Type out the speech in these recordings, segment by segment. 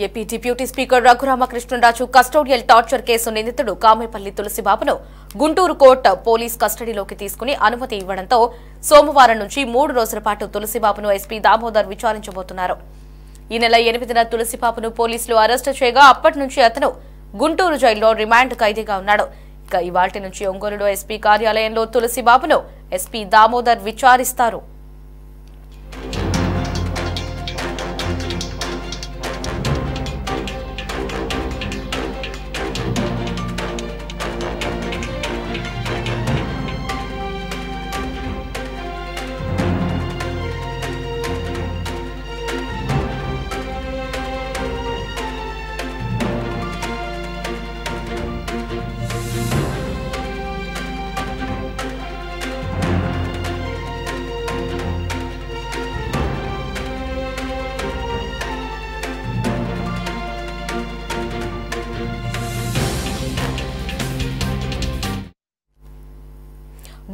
AP deputy speaker Raghu Rama Krishna Raju custodial torture case నిందితుడు కామేపల్లి తులసిబాబును Guntur court police కస్టడీలోకి తీసుకుని అనుమతి ఇవ్వడంతో సోమవారం నుంచి 3 రోజుల పాటు తులసిబాబును ఎస్పీ దామోదర్ విచారించబోతున్నారు. ఈ నెల 8న తులసిబాబును పోలీసులు అరెస్టు చేయగా అప్పటి నుంచి అతను గుంటూరు జైల్లో రిమాండ్ ఖైదీగా ఉన్నాడు. ఇక ఇవాల్టి నుంచి ఒంగోలులో ఎస్పీ కార్యాలయంలో తులసిబాబును ఎస్పీ దామోదర్ విచారిస్తారు.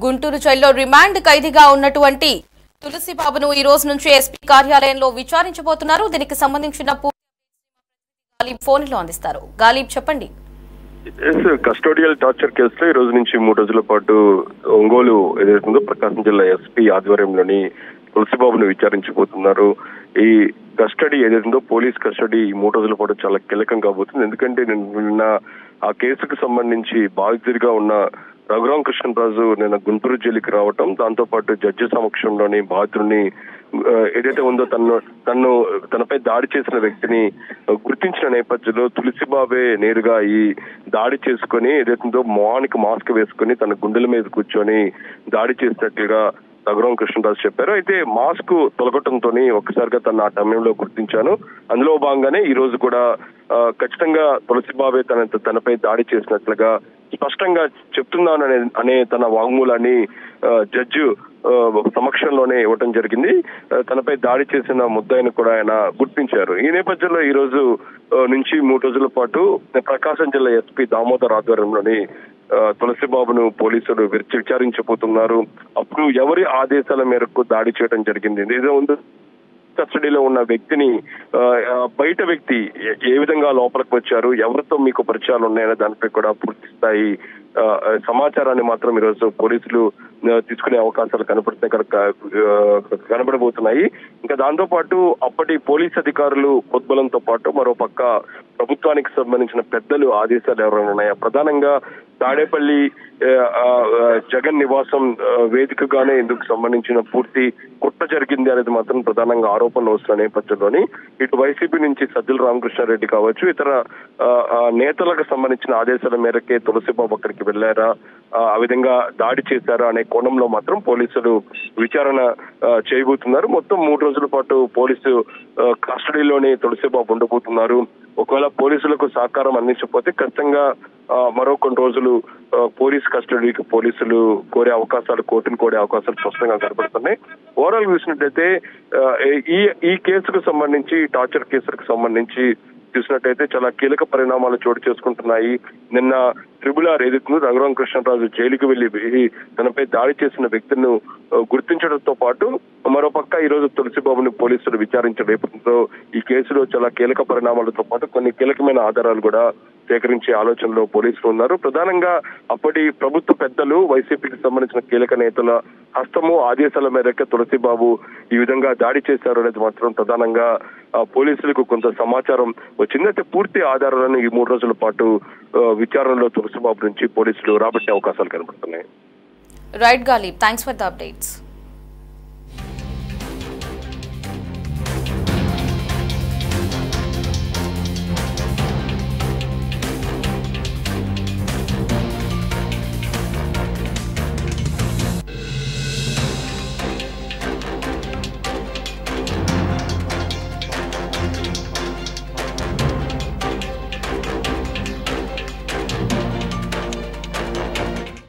గుంటూరు జైల్లో రిమాండ్ ఖైదీగా ఉన్నటువంటి తులసిబాబును ఈ రోజు నుంచి ఎస్పీ కార్యాలయంలో విచారించబోతున్నారు. దీనికి సంబంధించిన గాలిబ్ ఫోన్లో అందిస్తారు. గాలిబ్, చెప్పండి. కస్టోడియల్ టార్చర్ కేసులో ఈ రోజు నుంచి 3 రోజుల పాటు ఒంగోలు ఏదైతుందో ప్రకాశం జిల్లా ఎస్పీ ఆధ్వర్యంలోని తులసిబాబును విచారించబోతున్నారు. ఈ కస్టడీ ఏదైతుందో పోలీస్ కస్టడీ ఈ 3 రోజుల పాటు చాలా కీలకం కాబోతుంది. ఎందుకంటే నిన్న ఆ కేసుకు సంబంధించి బాధితుడిగా ఉన్న రఘురామకృష్ణరాజు నిన్న గుంటూరు జైలుకి రావటం, దాంతో పాటు జడ్జి సమక్షంలోని బాధితుడిని ఏదైతే ఉందో తనపై దాడి చేసిన వ్యక్తిని గుర్తించిన నేపథ్యంలో తులసిబాబే నేరుగా ఈ దాడి చేసుకుని ఏదైతుందో మొహానికి మాస్క్ వేసుకుని తన గుండెల మీద కూర్చొని దాడి చేసినట్లుగా రఘురామకృష్ణరాజు చెప్పారు. అయితే మాస్క్ తొలగటంతో ఒక్కసారిగా తన ఆ సమయంలో గుర్తించాను. అందులో భాగంగానే ఈ రోజు కూడా ఖచ్చితంగా తులసిబాబే తనపై దాడి చేసినట్లుగా స్పష్టంగా చెప్తున్నాను అనే తన వాంగ్మూలాన్ని జడ్జి సమక్షంలోనే ఇవ్వటం జరిగింది. తనపై దాడి చేసిన ముద్దాయిని కూడా ఆయన గుర్తించారు. ఈ నేపథ్యంలో ఈ రోజు నుంచి 3 రోజుల పాటు ప్రకాశం జిల్లా ఎస్పీ దామోదర్ ఆధ్వర్యంలోని తులసిబాబును పోలీసులు విచారించబోతున్నారు. అప్పుడు ఎవరి ఆదేశాల మేరకు దాడి చేయడం జరిగింది, ఏదో ఉందో కస్టడీలో ఉన్న వ్యక్తిని బయట వ్యక్తి ఏ విధంగా లోపలికి వచ్చారు, ఎవరితో మీకు పరిచయాలు ఉన్నాయనే దానిపై కూడా పూర్తి స్థాయి సమాచారాన్ని మాత్రం ఈరోజు పోలీసులు తీసుకునే అవకాశాలు కనబడబోతున్నాయి. ఇంకా దాంతో పాటు అప్పటి పోలీస్ అధికారులు ప్రోద్బలంతో పాటు మరో పక్క ప్రభుత్వానికి సంబంధించిన పెద్దలు ఆదేశాలు ఎవరైనా ఉన్నాయా, ప్రధానంగా తాడేపల్లి జగన్ నివాసం వేదికగానే ఇందుకు సంబంధించిన పూర్తి కుట్ర జరిగింది అనేది మాత్రం ప్రధానంగా ఆరోపణలు వస్తున్న నేపథ్యంలోని ఇటు వైసీపీ నుంచి సజ్జల రామకృష్ణారెడ్డి కావచ్చు, ఇతర నేతలకు సంబంధించిన ఆదేశాల మేరకే తులసిబాబు అక్కడికి వెళ్లారా, ఆ విధంగా దాడి చేశారా అనే కోణంలో మాత్రం పోలీసులు విచారణ చేయబోతున్నారు. మొత్తం 3 రోజుల పాటు పోలీసు కస్టడీలోనే తులసిబాబు ఉండబోతున్నారు. ఒకవేళ పోలీసులకు సహకారం అందించకపోతే ఖచ్చితంగా మరో కొన్ని రోజులు పోలీస్ కస్టడీకి పోలీసులు కోర్టును కోరే అవకాశాలు స్పష్టంగా కనబడుతున్నాయి. ఓవరాల్ చూసినట్టయితే ఈ కేసుకు సంబంధించి, టార్చర్ కేసులకు సంబంధించి చూసినట్టయితే చాలా కీలక పరిణామాలు చోటు చేసుకుంటున్నాయి. నిన్న ట్రిబ్యునల్ ఏదైతుందో రఘురామకృష్ణరాజు జైలుకి వెళ్లి తనపై దాడి చేసిన వ్యక్తులను గుర్తించడంతో పాటు మరోపక్క ఈ రోజు తులసిబాబుని పోలీసులు విచారించడంతో ఈ కేసులో చాలా కీలక పరిణామాలతో పాటు కొన్ని కీలకమైన ఆధారాలు కూడా సేకరించే ఆలోచనలో పోలీసులు ఉన్నారు. ప్రధానంగా అప్పటి ప్రభుత్వ పెద్దలు, వైసీపీకి సంబంధించిన కీలక నేతల హస్తము, ఆదేశాల మేరకు తులసిబాబు ఈ విధంగా దాడి చేశారు అనేది మాత్రం ప్రధానంగా పోలీసులకు కొంత సమాచారం వచ్చింది. అయితే పూర్తి ఆధారాలను ఈ 3 రోజుల పాటు విచారణలో తులసిబాబు నుంచి పోలీసులు రాబట్టే అవకాశాలు కనబడుతున్నాయి. Right Ghalib, thanks for the updates.